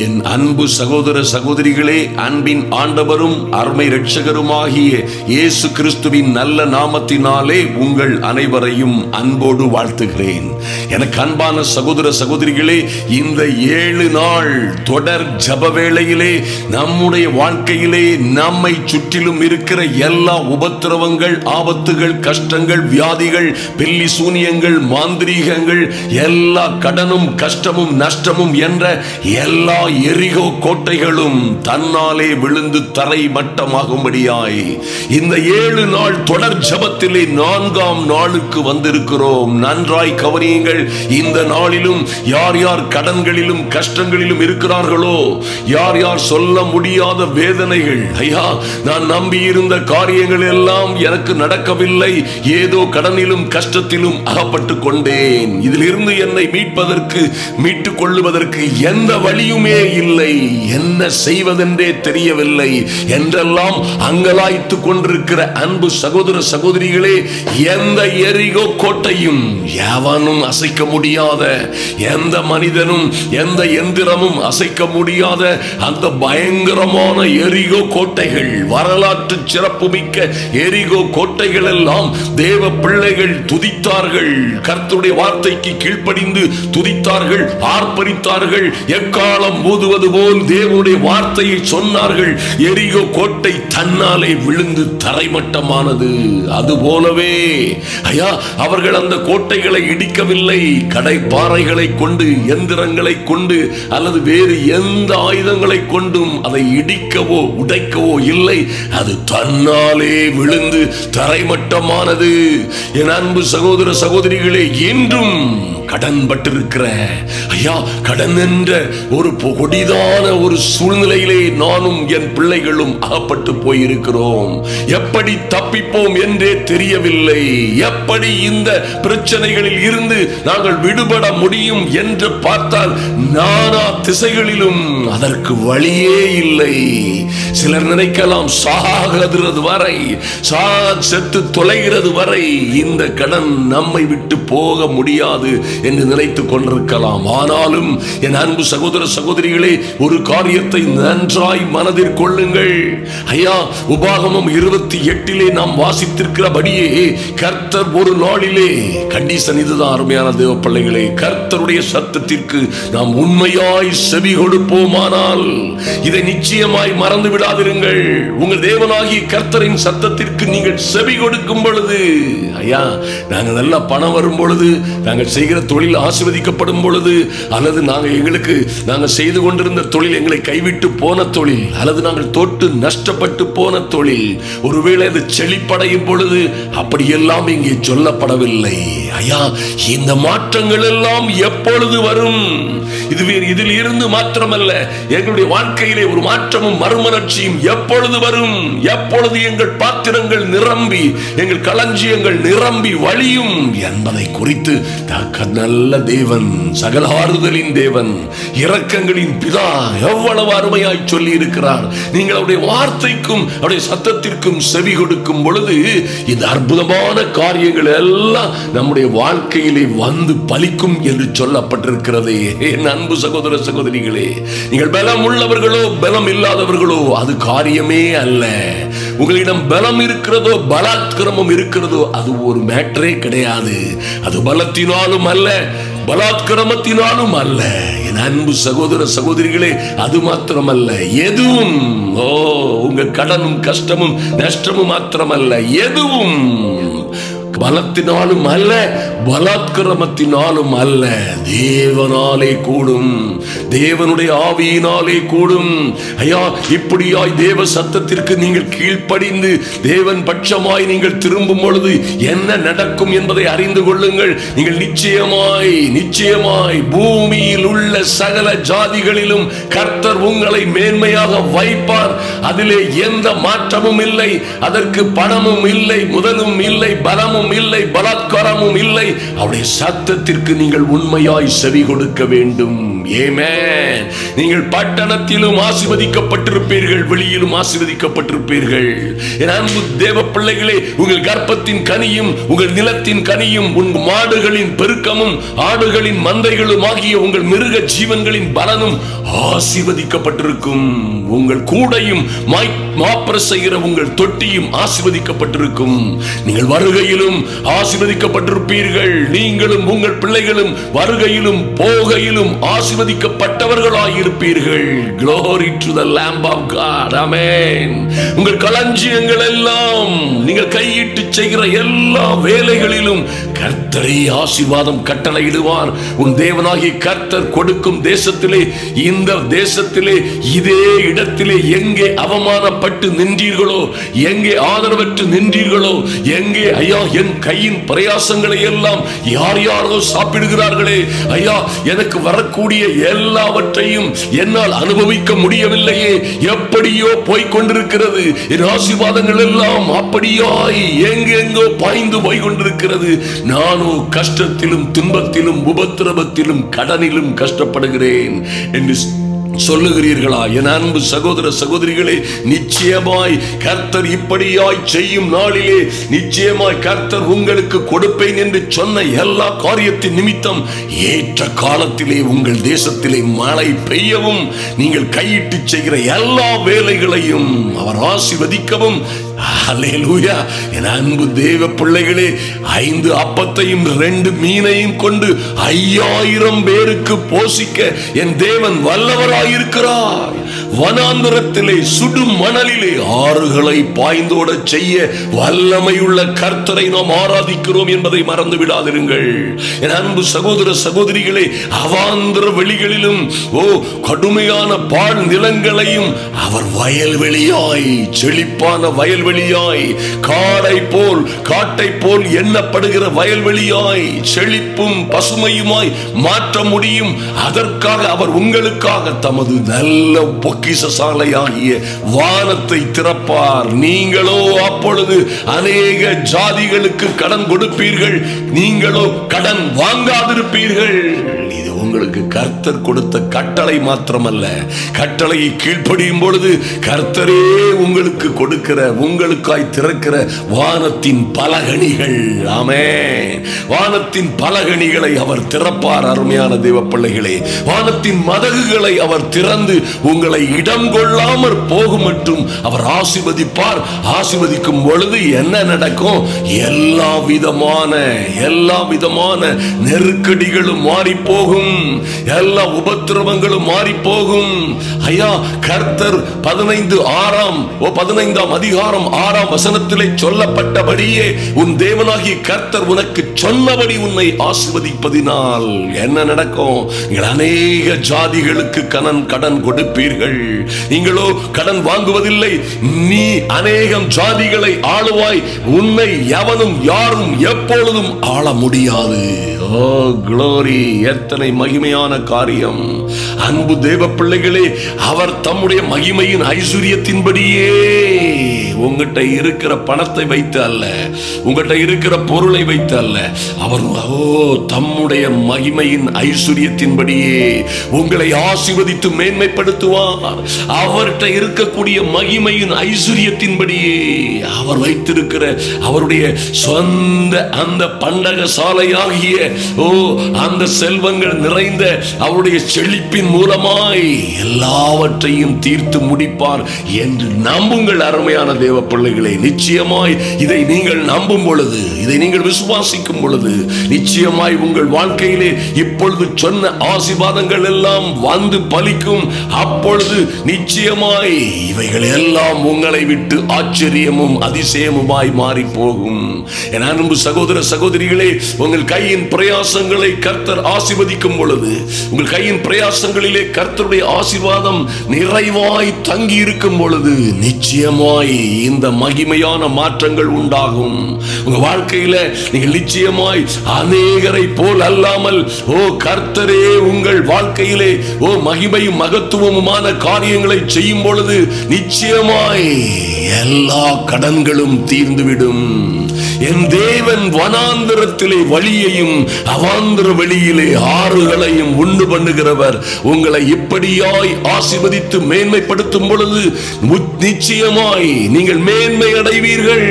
என் அன்பு சகோதர சகோதரிகளே, அன்பின் ஆண்டவரும் அருமை இரட்சகருமாகிய இயேசு கிறிஸ்துவின் நல்ல நாமத்தினாலே உங்கள் அனைவரையும் அன்போடு வாழ்த்துகிறேன். எனக்கு அன்பான சகோதர சகோதரிகளே, இந்த 7 நாள் தொடர் ஜப வேளையிலே நம்முடைய வாழ்க்கையிலே நம்மை சுற்றிலும் இருக்கிற எல்லா உபத்திரவங்கள், ஆபத்துகள், கஷ்டங்கள், வியாதிகள், பில்லி சூனியங்கள், மாந்திரீகங்கள், எல்லா கடனும் கஷ்டமும் நஷ்டமும் என்ற எல்லா எரிகோ கோட்டைகளும் தன்னாலே விழுந்து தரை மட்டமாகும்படியாய் இந்த 7 நாள் தொடர் ஜபத்திலே 4ஆம் நாளுக்கு வந்திருக்கிறோம். நன்றாய் கவனியுங்கள். இந்த நாளிலும் யார் யார் கடன்களிலும் கஷ்டங்களிலும் இருக்கிறார்களோ, யார் யார் சொல்ல முடியாத வேதனைகள், ஐயா நான் நம்பியிருந்த காரியங்கள் எல்லாம் எனக்கு நடக்கவில்லை, ஏதோ கடனிலும் கஷ்டத்திலும் அகப்பட்டு கொண்டேன், இதிலிருந்து என்னை மீட்பதற்கு மீட்டுக் கொள்ளுவதற்கு எந்த வழியுமே இல்லை, என்ன செய்வதென்றே தெரியவில்லை என்றெல்லாம் அங்கலாய்த்துக் கொண்டிருக்கிற அன்பு சகோதர சகோதரிகளே, எந்த எரிகோ கோட்டையும் எவனும் அசைக்க முடியாத, எந்த மனிதனும் எந்த எந்திரமும் அசைக்க முடியாத அந்த பயங்கரமான எரிகோ கோட்டைகள், வரலாற்று சிறப்புமிக்க எரிகோ கோட்டைகள் எல்லாம் தேவ பிள்ளைகள் துதித்தார்கள். கர்த்தருடைய வார்த்தைக்கு கீழ்ப்படிந்து துதித்தார்கள், ஆர்ப்பரித்தார்கள், எக்காலம் ஊதுவது போல் தேவனுடைய வார்த்தையை சொன்னார்கள். எரிகோ கோட்டை தன்னாலே விழுந்து தரைமட்டமானது. அதுபோலவே ஐயா அவர்கள் அந்த கோட்டைகளை இடிக்கவில்லை, கடைப்பாறைகளை கொண்டு, எந்திரங்களை கொண்டு அல்லது வேறு எந்த ஆயுதங்களை கொண்டும் அதை இடிக்கவோ உடைக்கவோ இல்லை, அது தன்னாலே விழுந்து தரைமட்டமானது. என் அன்பு சகோதர சகோதரிகளே, இன்றும் கடன் பட்டிருக்கிற, ஐயா கடன் என்ற ஒரு கொடிதான ஒரு சூழ்நிலையிலே நானும் என் பிள்ளைகளும் அகப்பட்டு போயிருக்கிறோம். எப்படி தப்பிப்போம் என்றே தெரியவில்லை. எப்படி இந்த பிரச்சனைகளில் இருந்து நாங்கள் விடுபட முடியும் என்று பார்த்தால் நானா திசைகளிலும் அதற்கு வழியே இல்லை. சிலர் நினைக்கலாம் சாகிறது வரை, செத்து தொலைகிறது வரை இந்த கடன் நம்மை விட்டு போக முடியாது என்று நினைத்துக் கொண்டிருக்கலாம். ஆனாலும் என் அன்பு சகோதர சகோதரிகளே, ஒரு காரியத்தை நன்றாய் மனதில் கொள்ளுங்கள். ஐயா உபாகமம் 28 நாம் வாசித்திருக்கிறபடியே கர்த்தர் ஒரு நாளிலே, கண்டிஷன் இதுதான் அருமையான தேவ பிள்ளைகளே, கர்த்தருடைய சத்தத்திற்கு நாம் உண்மையாய் செவி கொடுப்போமானால், இதை நிச்சயமாய் மறந்து விடாதிருங்கள். உங்கள் தேவனாகிய கர்த்தரின் சத்தத்திற்கு நீங்கள் செவி கொடுக்கும் பொழுது, ஐயா நாங்கள் நல்ல பணம் வரும் பொழுது, நாங்கள் செய்கிற தொழில் ஆசீர்வதிக்கப்படும் பொழுது, அல்லது நாங்கள் செய்து கொண்டிருந்த தொழில் எங்களை கைவிட்டு போன தொழில், அல்லது நாங்கள் தோட்டு நஷ்டப்பட்டு போன தொழில், ஒருவேளை அது செழிப்படையும் பொழுது அப்படியெல்லாம் இங்கே சொல்லப்படவில்லை. ஐயா இந்த மாற்றங்கள் எல்லாம் எப்பொழுது வரும்? இதில் இருந்து மாற்றமல்ல, எங்களுடைய வாழ்க்கையிலே ஒரு மாற்றமும் மறுமலர்ச்சியும் எப்பொழுது வரும்? எப்பொழுது எங்கள் பாத்திரங்கள் நிரம்பி, எங்கள் களஞ்சியங்கள் நிரம்பி வழியும் என்பதை குறித்து நல்ல தேவன், சகல ஆறுதலின் தேவன், இரக்கங்களின் பிதா எவ்வளவு அருமையாய் சொல்லி இருக்கிறார். நீங்கள் அவருடைய வார்த்தைக்கும் அவருடைய சத்தத்திற்கும் செவி கொடுக்கும் பொழுது இந்த அற்புதமான காரியங்கள் எல்லாம் நம்முடைய வாழ்க்கையிலே வந்து பலிக்கும் என்று சொல்லப்பட்டிருக்கிறது. என் அன்பு சகோதர சகோதரிகளே, நீங்கள் பலம் உள்ளவர்களோ பலம் இல்லாதவர்களோ அது காரியமே அல்ல. உங்களிடம் பலம் இருக்கிறதோ பலாத்கிரமம் இருக்கிறதோ அது ஒரு மேட்டரே கிடையாது. அது பலத்தினாலும் அல்ல, பலாத்கிரமத்தினாலும் அல்ல. என் அன்பு சகோதர சகோதரிகளே, அது மாத்திரமல்ல, எதுவும் உங்க கடனும் கஷ்டமும் நஷ்டமும் மாத்திரமல்ல, எதுவும் பலத்தினாலும் அல்ல, பலாத்கிரமத்தினாலும் அல்ல, தேவனாலே கூடும், தேவனுடைய ஆவியினாலே கூடும். ஐயா இப்படியாய் தேவ சத்தத்திற்கு நீங்கள் கீழ்ப்படிந்து தேவன் பட்சமாய் நீங்கள் திரும்பும் பொழுது என்ன நடக்கும் என்பதை அறிந்து கொள்ளுங்கள். நீங்கள் நிச்சயமாய் பூமியில் உள்ள சகல ஜாதிகளிலும் கர்த்தர் உங்களை மேன்மையாக வைப்பார். அதிலே எந்த மாற்றமும் இல்லை. அதற்கு பணமும் இல்லை, முதலும் இல்லை, பலமும் இல்லை, பலாத்காரமும் இல்லை. அவருடைய சத்தத்திற்கு நீங்கள் உண்மையாய் செவி கொடுக்க வேண்டும். ஆமென். நீங்கள் பட்டணத்திலும் ஆசீர்வதிக்கப்பட்டிருப்பீர்கள், வெளியிலும் ஆசீர்வதிக்கப்பட்டிருப்பீர்கள். என் அன்பு தேவ பிள்ளைகளே, உங்கள் கர்ப்பத்தின் கனியும் உங்கள் நிலத்தின் கனியும் உங்கள் மாடுகளின் பெருக்கமும் ஆடுகளின் மந்தைகளும் ஆகிய உங்கள் மிருக ஜீவன்களின் பலனும் ஆசீர்வதிக்கப்பட்டிருக்கும். உங்கள் கூடையும் மாப்பர செய்கிற உங்கள் தொட்டியும் ஆசீர்வதிக்கப்பட்டிருக்கும். நீங்கள் வருகையிலும் ஆசீர்வதிக்கப்பட்டிருப்பீர்கள். நீங்களும் உங்கள் பிள்ளைகளும் வருகையிலும் போகையிலும் ஆசீர்வதிக்கப்பட்டவர்களாயிருப்பீர்கள். Glory to the Lamb of God. Amen. உங்கள் களஞ்சியங்கள் எல்லாம், நீங்கள் கையிட்டு செய்கிற எல்லா வேலைகளிலும் கர்த்தரே ஆசீர்வாதம் கட்டளையிடுவார். உன் தேவனாகிய கர்த்தர் கொடுக்கும் தேசத்திலே, இந்த தேசத்திலே, இதே இடத்திலே எங்கே அவமானப்பட்டு நின்றீர்களோ, எங்கே ஆதரவற்று நின்றீர்களோ, எங்கே ஐயா என் கையின் பிரயாசங்களை எல்லாம் யார் யாரோ சாப்பிடுகிறார்களே, ஐயா எனக்கு வரக்கூடிய எல்லாவற்றையும் என்னால் அனுபவிக்க முடியவில்லையே, எப்படியோ போய்கொண்டிருக்கிறது, என் ஆசீர்வாதங்கள் எல்லாம் அப்படியாய் எங்கெங்கோ பாய்ந்து போய்கொண்டிருக்கிறது, நானோ கஷ்டத்திலும் துன்பத்திலும் உபத்திரவத்திலும் கடனிலும் கஷ்டப்படுகிறேன் என்று சொல்லுகிறீர்களா? என் அன்பு சகோதர சகோதரிகளே, நிச்சயமாய் கர்த்தர் இப்படியாய் செய்யும் நாளிலே நிச்சயமாய் கர்த்தர் உங்களுக்கு கொடுப்பேன் என்று சொன்ன எல்லா காரியத்தின் நிமித்தம் ஏற்ற காலத்திலே உங்கள் தேசத்திலே மழை பெய்யவும், நீங்கள் கையிட்டு செய்கிற எல்லா வேலைகளையும் அவர் ஆசீர்வதிக்கவும். அல்லேலூயா. என் அன்பு தேவ பிள்ளைகளே, 5 அப்பத்தையும் 2 மீனையும் கொண்டு 5000 பேருக்கு போஷிக்க என் தேவன் வல்லவராயிருக்கிறார். வனாந்தரத்திலே சுடும் மணலிலே ஆறுகளை பாய்ந்தோட செய்ய வல்லமையுள்ள கர்த்தரை நாம் ஆராதிக்கிறோம் என்பதை மறந்து விடாதிருங்கள். என் அன்பு சகோதர சகோதரிகளே, அவாந்தர வெளிகளிலும் கடுமையான பால் நிலங்களையும் அவர் வயல்வெளியாய், செழிப்பான வயல்வெளியாய், காட்டை போல் எண்ணப்படுகிற வயல்வெளியாய், செழிப்பும் பசுமையுமாய் மாற்ற முடியும். அதற்காக அவர் உங்களுக்காக தமது நல்ல பொக்கிஷசாலையாகிய வானத்தை திறப்பார். நீங்களோ அப்பொழுது அநேக ஜாதிகளுக்கு கடன் கொடுப்பீர்கள், நீங்களோ கடன் வாங்காதிருப்பீர்கள். இது உங்களுக்கு கர்த்தர் கொடுத்த கட்டளை மாத்திரமல்ல, கட்டளையை கீழ்ப்படியும் பொழுது கர்த்தரே உங்களுக்கு கொடுக்கிற, உங்களுக்காய் திறக்கிற வானத்தின் பலகணிகள். ஆமென். வானத்தின் பலகணிகளை அவர் திறப்பார். அருமையான தேவ பிள்ளைகளே, வானத்தின் மதகுகளை அவர் திறந்து உங்களை இடம் கொள்ளாமற் போகும் மட்டும் அவர் ஆசீர்வதிப்பார். ஆசீர்வதிக்கும் பொழுது என்ன நடக்கும்? எல்லா விதமான நெருக்கடிகளும் மாறி போகும், எல்லா உபத்திரவங்களும் மாறி போகும். ஐயா, கர்த்தர் 15ஆம் அதிகாரம் 6ஆம் வசனத்திலே சொல்லப்பட்டபடியே உன் தேவனாகிய கர்த்தர் உனக்கு சொன்னபடி உன்னை ஆசீர்வதிப்பதினால் என்ன நடக்கும்? நீங்கள் அநேக ஜாதிகளுக்கு கடன் கொடுப்பீர்கள். நீங்களோ கடன் வாங்குவதில்லை, நீ அநேகம் ஜாதிகளை ஆளுவாய். உன்னை எவனும் யாரும் எப்பொழுதும் ஆள முடியாது. ஓ க்ளோரி! எத்தனை மகிமையான காரியம்! அன்பு தேவ பிள்ளைகளே, அவர் தம்முடைய மகிமையின் ஐஸ்வரியத்தின்படியே, உங்ககிட்ட இருக்கிற பணத்தை வைத்து அல்ல, உங்ககிட்ட இருக்கிற பொருளை வைத்து அல்ல, அவர் தம்முடைய மகிமையின் ஐஸ்வரியத்தின்படியே உங்களை ஆசீர்வதித்து மேன்மைப்படுத்துவார். அவர்கிட்ட இருக்கக்கூடிய மகிமையின் ஐஸ்வரியத்தின்படியே அவர் வைத்திருக்கிற அவருடைய சொந்த அந்த பண்டக சாலையாகிய அந்த செல்வங்கள் நிறைந்த அவருடைய செழிப்பின் மூலமாய் எல்லாவற்றையும் தீர்த்து முடிப்பார் என்று நம்புங்கள். அருமையான தேவ பிள்ளைகளே, நிச்சயமாய் இதை நீங்கள் நம்பும் பொழுது, இதை நீங்கள் விசுவாசிக்கும் பொழுது, நிச்சயமாய் உங்கள் வாழ்க்கையிலே இப்பொழுது சொன்ன ஆசீர்வாதங்கள் எல்லாம் வந்து பலிக்கும். அப்பொழுது நிச்சயமாய் இவைகள் எல்லாம் உங்களை விட்டு ஆச்சரியமும் அதிசயமுமாய் மாறி போகும். என் அன்பு சகோதர சகோதரிகளே, உங்கள் கையின் பிரயாசங்களை கர்த்தர் ஆசீர்வதிக்கும் பொழுது, உங்கள் கையின் பிரயாசங்களிலே கர்த்தருடைய ஆசீர்வாதம் நிறைவாய் தங்கி இருக்கும் பொழுது நிச்சயமாய் இந்த மகிமையான மாற்றங்கள் உண்டாகும். உங்க வாழ்க்கையில நீங்கள் நிச்சயமாய் அநேகரை போல் அல்லாமல் கர்த்தரே உங்கள் வாழ்க்கையிலே மகிமையும் மகத்துவமுமான காரியங்களை செய்யும் பொழுது நிச்சயமாய் எல்லா கடன்களும் தீர்ந்துவிடும். என் தேவன் வனாந்திரத்திலே வழியையும் அவாந்திர வெளியிலே ஆறுகளையும் உண்டு பண்ணுகிறவர். உங்களை இப்படியாய் ஆசீர்வதித்து மேன்மைப்படுத்தும் பொழுது நிச்சயமாய் நீங்கள் மேன்மை அடைவீர்கள்,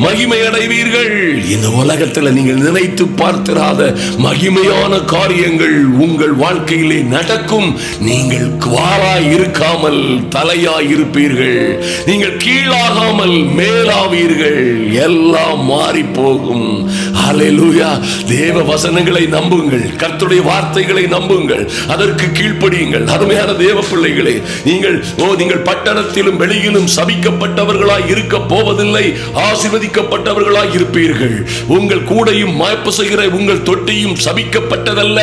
மகிமை அடைவீர்கள். இந்த உலகத்தில் நீங்கள் நினைத்து பார்த்திராத மகிமையான காரியங்கள் உங்கள் வாழ்க்கையிலே நடக்கும். நீங்கள் வாராய் இருக்காமல் தலையாய் இருப்பீர்கள். நீங்கள் கீழாகாமல் மேலாவீர்கள். எல்லாம் மாறி போகும். ஹல்லேலூயா. தேவ வசனங்களை நம்புங்கள், கர்த்தருடைய வார்த்தைகளை நம்புங்கள், அதற்கு கீழ்ப்படியுங்கள். அருமையான தேவ பிள்ளைகளே, நீங்கள் பட்டணத்திலும் வெளியிலும் சபிக்கப்பட்டவர்களாய் இருக்க போவதில்லை, ஆசீர்வதிக்கப்பட்டவர்களாய் இருப்பீர்கள். உங்கள் கூடையும் மாய்ப்பு செய்கிற உங்கள் தொட்டியும் சபிக்கப்பட்டதல்ல,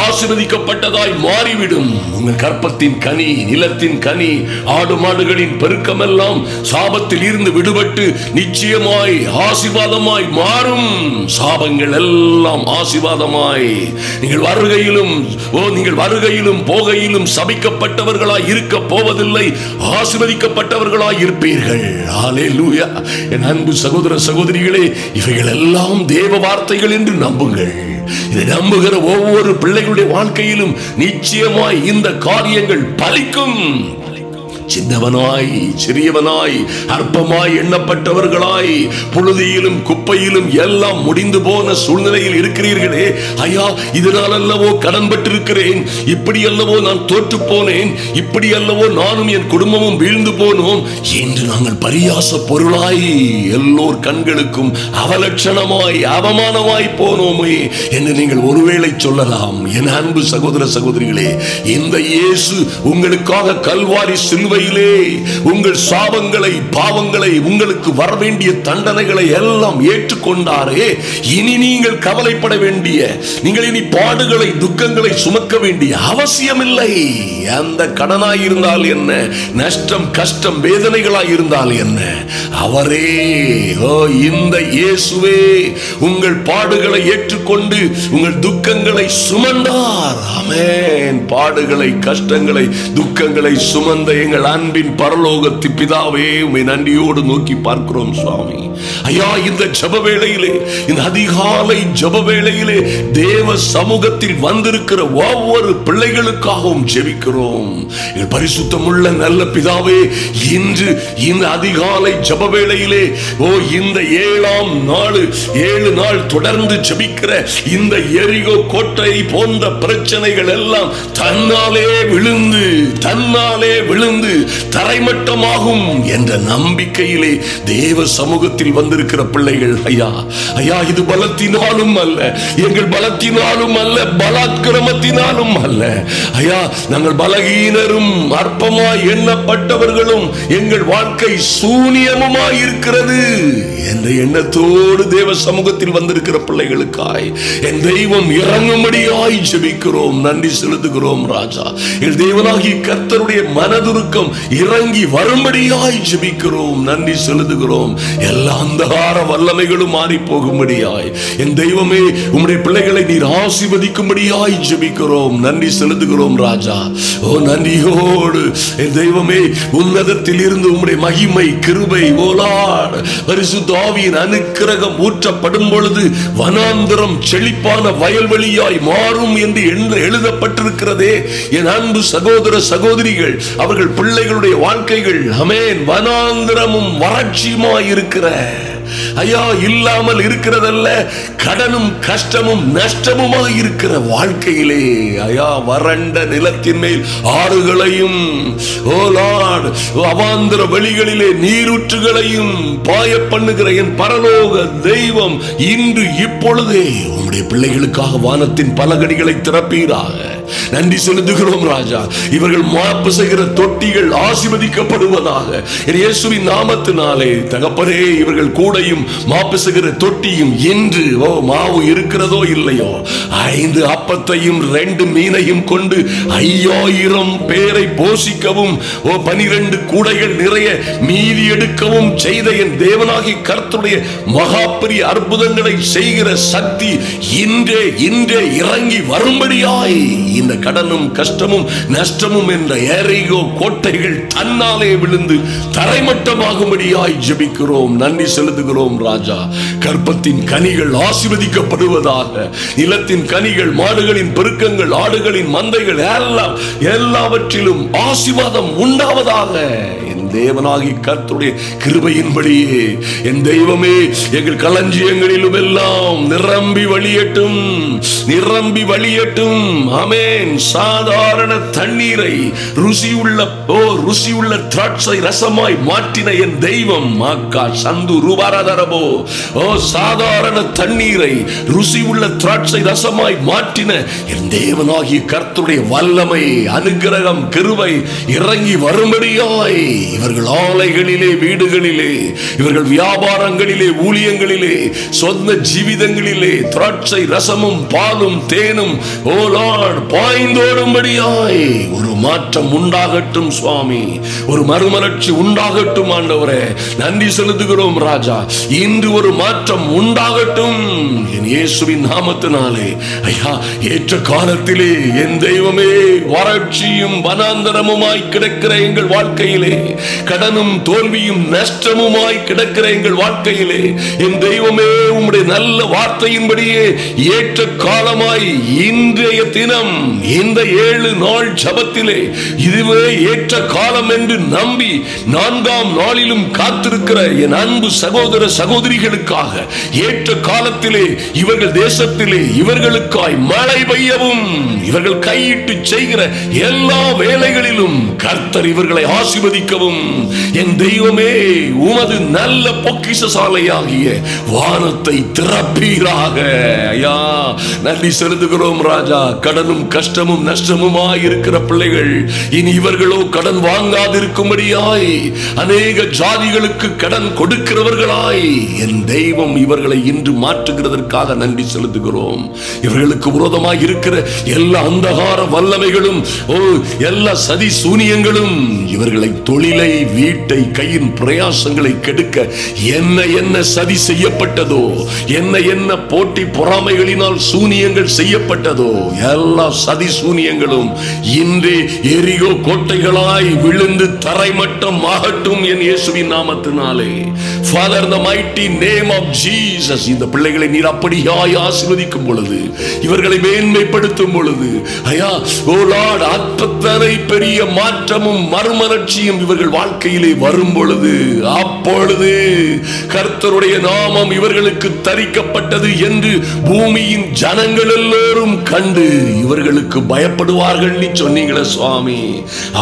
ஆசீர்வதிக்கப்பட்டதாய் மாறிவிடும். உங்கள் கற்பத்தின் கனி, நிலத்தின் கனி, ஆடு மாடுகளின் பெருக்கம் எல்லாம் சாபத்தில் இருந்து விடுபட்டு நிச்சயமாய் ஆசீர்வாதமாய் மாறும். சாபங்கள் எல்லாம் ஆசீர்வாதமாய் நீங்கள் வருகையிலும் போகையிலும் சபிக்கப்பட்டவர்களாய் இருக்க போவதில்லை, ஆசீர்வதிக்கப்பட்டவர்களாய் இருப்பீர்கள். ஹல்லேலூயா. என் அன்பு சகோதர சகோதரிகளே, இவைகள் எல்லாம் தேவ வார்த்தைகள் என்று நம்புங்கள். இதை நம்புகிற ஒவ்வொரு பிள்ளைகளுடைய வாழ்க்கையிலும் நிச்சயமாய் இந்த காரியங்கள் பலிக்கும். சின்னவனாய் சிறியவனாய் அற்பமாய் எண்ணப்பட்டவர்களாய் புழுதியிலும் குப்பையிலும் எல்லாம் முடிந்து போன சூழ்நிலையில் இருக்கிறீர்களே. ஐயா, இதனால் அல்லவோ கடன் பட்டிருக்கிறேன், இப்படி அல்லவோ நான் தோற்று போனேன், இப்படி அல்லவோ நானும் என் குடும்பமும் வீழ்ந்து போனோம் என்று நாங்கள் பரியாச பொருளாய் எல்லோர் கண்களுக்கும் அவலட்சணமாய் அவமானமாய் போனோமே என்று நீங்கள் ஒருவேளை சொல்லலாம். என் அன்பு சகோதர சகோதரிகளே, இந்த இயேசு உங்களுக்காக கல்வாரி சிலுவை உங்கள் சாபங்களை, பாவங்களை, உங்களுக்கு வரவேண்டிய தண்டனைகளை எல்லாம் ஏற்றுக்கொண்டாரே. இனி நீங்கள் கவலைப்பட வேண்டிய, நீங்கள் இனி பாடுகளை, துக்கங்களை சுமக்க வேண்டிய அவசியமில்லை. அந்த கடனாய் இருந்தால் என்ன, நஷ்டம், கஷ்டம், வேதனைகளாய் இருந்தால் என்ன, அவரே, இந்த இயேசுவே உங்கள் பாடுகளை ஏற்றுக்கொண்டு உங்கள் துக்கங்களை சுமந்தார். ஆமென். பாடுகளை, கஷ்டங்களை, துக்கங்களை சுமந்த எங்கள் அன்பின் பரலோகத்து பிதாவே, உம்மை நன்றியோடு நோக்கி பார்க்கிறோம் சுவாமி. ஐயா, இந்த ஜெப வேளையிலே, இந்த அதிகாலை ஜெப வேளையிலே தேவ சமூகத்தில் வந்திருக்கிற ஒவ்வொரு பிள்ளைகளுக்காகவும் ஜெபிக்கிறோம். எங்கள் பரிசுத்தமுள்ள நல்ல பிதாவே, இன்று இந்த அதிகாலை ஜெப வேளையிலே இந்த 7ஆம் நாள் 7 நாள் தொடர்ந்து ஜெபிக்கிற இந்த எரிகோ கோட்டை போன்ற பிரச்சனைகள் எல்லாம் தன்னாலே விழுந்து தரைமட்டமாகும் என்ற நம்பிக்கையிலே தேவ சமூகத்தில் வந்திருக்கிற பிள்ளைகள், ஐயா, இது பலத்தினாலும் அல்ல, எங்கள் பலத்தினாலும் அல்ல, பலாத்கிரமத்தினாலும் அல்ல. ஐயா, நாங்கள் பலகீனரும் அற்பமாய் எண்ணப்பட்டவர்களும் எங்கள் வாழ்க்கை சூனியமுமாய் இருக்கிறது என்ற எண்ணத்தோடு தேவ சமூகத்தில் வந்திருக்கிற பிள்ளைகளுக்காய் என் தெய்வம் இறங்கும்படியாய் ஜெபிக்கிறோம். நன்றி செலுத்துகிறோம் ராஜா. என் தேவனாகிய கர்த்தருடைய மனதுருக்கம் இறங்கி வரும்படியாய் ஜெபிக்கிறோம். நன்றி செலுத்துகிறோம். எல்லா அந்தகார வல்லமைகளும் மாறி போகும்படியாய் என் தெய்வமே, உம்முடைய பிள்ளைகளை நீர் ஆசீர்வதிக்கும்படியாய் ஜெபிக்கிறோம். நன்றி செலுத்துகிறோம் ராஜா. நன்றியோடு என் தெய்வமே, உன்னதத்தில் இருந்து உம்முடைய மகிமை, கிருபை, பரிசுத்த ஆவியின் அனுக்கிரகம் ஊற்றப்படும் பொழுது வனாந்திரம் செழிப்பான வயல்வெளியாய் மாறும் என்று எழுதப்பட்டிருக்கிறதே. என் அன்பு சகோதர சகோதரிகள், அவர்கள் பிள்ளைகளுடைய வாழ்க்கைகள் ஆமென் வனாந்திரமும் வறட்சியுமாய் இருக்கிற, ஐயா, இல்லாமல் இருக்கிறதல்ல, கடனும் கஷ்டமும் நஷ்டமுமாய் இருக்கிற வாழ்க்கையிலே, ஐயா, வறண்ட நிலத்தின் மேல் ஆறுகளையும் அவாந்திர வெளிகளிலே நீரூற்றுகளையும் பாய பண்ணுகிற என் பரலோக தெய்வம் இன்று இப்பொழுதே உம்முடைய பிள்ளைகளுக்காக வானத்தின் பலகடிகளை திறப்பீராக. நன்றி செலுத்துகிறோம் ராஜா. இவர்கள் மாப்பு செய்கிற தொட்டிகள் ஆசீர்வதிக்கப்படுவதாக இயேசுவின் நாமத்தினாலே. தகப்பனே, இவர்கள் கூடையும் மாப்பு செய்கிற தொட்டியும் இன்று மாவு இருக்கிறதோ இல்லையோ 5 அப்பத்தையும் 2 மீனையும் கொண்டு 5000 பேரை போஷிக்கவும் 12 கூடைகள் நிறைய மீதி எடுக்கவும் செய்த என் தேவனாகி கர்த்தருடைய மகா பெரிய அற்புதங்களை செய்கிற சக்தி இன்றே இறங்கி வரும்படியாய் இந்த கடனும் கஷ்டமும் நஷ்டமும் என்ற எரிகோ கோட்டைகள் தன்னாலே விழுந்து தரைமட்டமாகும்படியாய் ஜெபிக்கிறோம். நன்றி செலுத்துகிறோம் ராஜா. கற்பத்தின் கனிகள் ஆசீர்வதிக்கப்படுவதாக. நிலத்தின் கனிகள், மாடுகளின் பெருக்கங்கள், ஆடுகளின் மந்தைகள் எல்லாவற்றிலும் ஆசீர்வாதம் உண்டாவதாக. என் தேவனாகி கர்த்தருடைய கிருபையின்படியே என் தெய்வமே எங்கள் களஞ்சியங்களிலும் எல்லாம் நிரம்பி வழியட்டும், நிரம்பி வழியட்டும். ஆமென். சாதாரண தண்ணீரை ருசியுள்ள திராட்சை ரசமாய் மாற்றின என் தெய்வம் மாக்கா சந்து ரூபாரதரபோ. சாதாரண தண்ணீரை ருசியுள்ள திராட்சை ரசமாய் மாற்றின என் தேவனாகிய கர்த்தருடைய வல்லமை, அனுக்கிரகம், கிருபை இறங்கி வரும்படியாய் இவர்கள் ஆலைகளிலே, வீடுகளிலே, இவர்கள் வியாபாரங்களிலே, ஊழியங்களிலே, சொந்த ஜீவிதங்களிலே திராட்சை ரசமும் பாலும் தேனும் ஓ லார்ட் பாய்ந்தோடும்படியாய் ஒரு மாற்றம் உண்டாகட்டும் சுவாமி. ஒரு மறுமலர்ச்சி உண்டாகட்டும் ஆண்டவரே. நன்றி செலுத்துகிறோம் ராஜா. இன்று ஒரு மாற்றம் உண்டாகட்டும் என் இயேசுவின் நாமத்தினாலே. ஐயா, ஏற்ற காலத்திலே என் தெய்வமே வறட்சியும் வனாந்தரமுமாய் கிடக்கிற எங்கள் வாழ்க்கையிலே, கடனும் தோல்வியும் நஷ்டமுமாய் கிடக்கிற எங்கள் வாழ்க்கையிலே என் தெய்வமே உம்முடைய நல்ல வார்த்தையின்படியே ஏற்ற காலமாய் இன்றைய தினம் இந்த 7 நாள் ஜபத்திலே இதுவே ஏற்ற காலம் என்று நம்பி 4ஆம் நாளிலும் காத்திருக்கிற என் அன்பு சகோதர சகோதரிகளுக்காக ஏற்ற காலத்திலே இவர்கள் தேசத்திலே இவர்களுக்காய் மழை பெய்யவும், இவர்கள் கையிட்டு செய்கிற எல்லா வேலைகளிலும் கர்த்தர் இவர்களை ஆசீர்வதிக்கவும் என் தெய்வமே உமது நல்ல பொக்கிஷசாலையாகிய வானத்தை திறப்பீராக. ஐயா, நன்றி செலுத்துகிறோம் ராஜா. கடனும் கஷ்டமும் நஷ்டமுமாய் இருக்கிற பிள்ளைகள் இனி இவர்களோ கடன் வாங்காதிருக்கும்படியாய் அநேக ஜாதிகளுக்கு கடன் கொடுக்கிறவர்களாய் என் தெய்வம் இவர்களை இன்று மாற்றுகிறதற்காக நன்றி செலுத்துகிறோம். இவர்களுக்கு விரோதமாய் இருக்கிற எல்லா அந்தகார வல்லமைகளும் எல்லா சதி சூனியங்களும் இவர்களை, தொழிலை, வீட்டை, கையின் பிரயாசங்களை கெடுக்க என்ன சதி செய்யப்பட்டதோ, என்ன போட்டி பொறாமைகளினால் சூனியங்கள் செய்யப்பட்டதோ எல்லா சதி சூனியங்களும் இன்றே எரிகோ கோட்டைகளாய் விழுந்து தரைமட்டம் ஆகட்டும் என் இயேசுவின் நாமத்தினாலே. Father, in the mighty name of Jesus, இந்த பிள்ளைகளை நீர் அப்படியாய் ஆசீர்வதிக்கும் பொழுது, இவர்களை மேன்மைப்படுத்தும் பொழுது, ஐயா ஓ லார்ட், அத்தனை பெரிய மாற்றமும் மறுமலர்ச்சியும் இவர்கள் வாழ்க்கையிலே வரும் பொழுது, அப்பொழுது கர்த்தருடைய நாமம் இவர்களுக்கு தரிக்கப்பட்டது என்று பூமியின் ஜனங்கள் எல்லோரும் கண்டு இவர்களுக்கு பயப்படுவார்கள் நீ சொன்னீங்களே சுவாமி.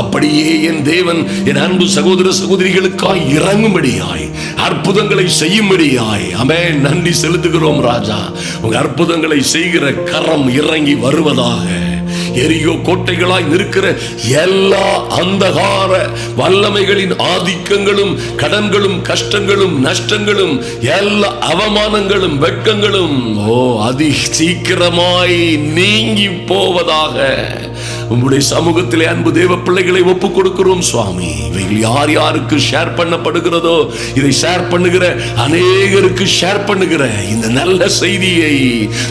அப்படியே என் தேவன் என் அன்பு சகோதர சகோதரிகளுக்காய் இறங்கும்படியாய், அற்புதங்களை செய்யும்படியாய் ஆமென் நன்றி செலுத்துகிறோம் ராஜா. உங்க அற்புதங்களை செய்கிற கரம் இறங்கி வருவதாக. எரிகோ கோட்டைகளாய் நிற்கிற எல்லா அந்தகார வல்லமைகளின் ஆதிக்கங்களும், கடன்களும், கஷ்டங்களும், நஷ்டங்களும், எல்லா அவமானங்களும், வெட்கங்களும் அதி சீக்கிரமாய் நீங்கி போவதாக. உங்களுடைய சமூகத்திலே அன்பு தேவ பிள்ளைகளை ஒப்புக் கொடுக்கிறோம் சுவாமி. இவைகள் யார் யாருக்கு ஷேர் பண்ணப்படுகிறதோ இதை ஷேர் பண்ணுகிற அநேகருக்கு ஷேர் பண்ணுகிற இந்த நல்ல செய்தியை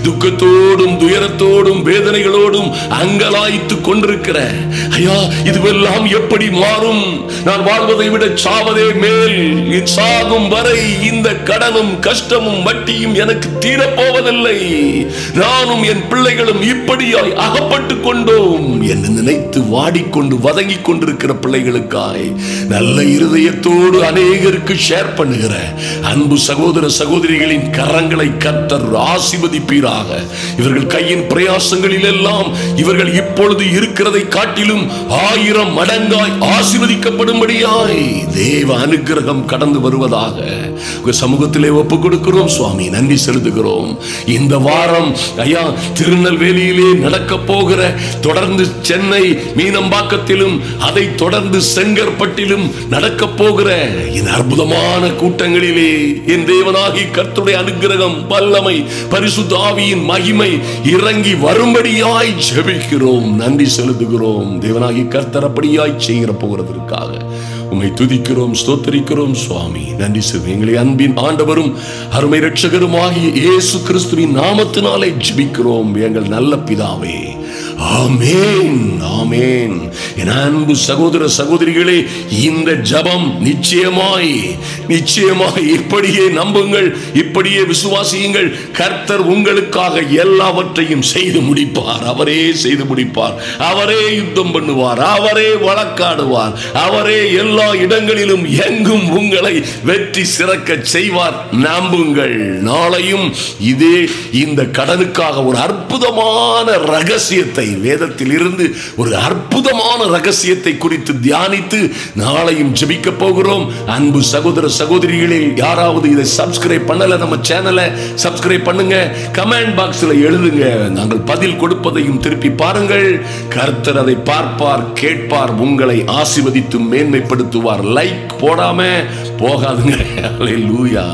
துக்கத்தோடும் துயரத்தோடும் வேதனைகளோடும் அங்கலாய்த்து கொண்டிருக்கிற ஐயா, இதுவெல்லாம் எப்படி மாறும்? நான் வாழ்வதை விட சாவதே மேல். சாகும் வரை இந்த கடனும் கஷ்டமும் வட்டியும் எனக்கு தீரப்போவதில்லை. நானும் என் பிள்ளைகளும் இப்படியாய் அகப்பட்டு கொண்டோம் என்று நினைத்து வாடிக்கொண்டு வதங்கிக் கொண்டிருக்கிற பிள்ளைகளுக்காய் நல்ல இருதயத்தோடு அநேகருக்கு ஷேர் பண்ணுகிற அன்பு சகோதர சகோதரிகளின் கரங்களை கர்த்தர் ஆசீர்வதிப்பீராக. இவர்கள் கையின் பிரயாசங்களில் எல்லாம் இவர்கள் இப்பொழுது இருக்கிறதை காட்டிலும் 1000 மடங்காய் ஆசீர்வதிக்கப்படும்படியாய் தேவ அனுக்கிரகம் கடந்து வருவதாக உங்க சமூகத்திலே ஒப்புக் கொடுக்கிறோம் சுவாமி. நன்றி செலுத்துகிறோம். இந்த வாரம் ஐயா திருநெல்வேலியிலே நடக்க போகிற தொடர்ந்து சென்னை மீனம்பாக்கத்திலும் அதை தொடர்ந்து செங்கற்பட்டிலும் நடக்க போகிற இந்த அற்புதமான கூட்டங்களிலே என் தேவனாகி கர்த்தருடைய அனுக்கிரகம், வல்லமை, பரிசுத்த ஆவியின் மகிமை இறங்கி வரும்படியாய் ஜெபிக்கிறோம். நன்றி செலுத்துகிறோம். தேவனாகி கர்த்தர் அப்படியாய் செய்கிற போகிறதற்காக உம்மை துதிக்கிறோம், ஸ்தோத்திரிக்கிறோம் சுவாமி. நன்றி செலுத்துகிறோம். எங்களை அன்பின் ஆண்டவரும் அருமை இரட்சகருமாகிய இயேசு கிறிஸ்துவின் நாமத்தினாலே ஜெபிக்கிறோம் எங்கள் நல்ல பிதாவே. ஆமென், ஆமென். என் அன்பு சகோதர சகோதரிகளே, இந்த ஜெபம் நிச்சயமாய் இப்படியே நம்புங்கள், இப்படியே விசுவாசியுங்கள். கர்த்தர் உங்களுக்காக எல்லாவற்றையும் செய்து முடிப்பார். அவரே செய்து முடிப்பார். அவரே யுத்தம் பண்ணுவார். அவரே வழக்காடுவார். அவரே எல்லா இடங்களிலும் எங்கும் உங்களை வெற்றி சிறக்க செய்வார். நம்புங்கள். நாளையும் இதே இந்த கடனுக்காக ஒரு அற்புதமான ரகசியத்தை, வேதத்தில் இருந்து ஒரு அற்புதமான ரகசியத்தை குறித்து தியானித்து நாளையும் ஜெபிக்க போகிறோம். அன்பு சகோதர சகோதரிகளில் யாராவது இதை சப்ஸ்கிரைப் பண்ணல, நம்ம சேனலை சப்ஸ்கிரைப் பண்ணுங்க. கமெண்ட் பாக்ஸ்ல எழுதுங்க. நாங்கள் பதில் கொடுப்பதையும் திருப்பி பாருங்கள். கர்த்தர் அதை பார்ப்பார், கேட்பார், உங்களை ஆசீர்வதித்து மேன்மைப்படுத்துவார். லைக் போடாம போகாதுங்க. அல்லேலூயா.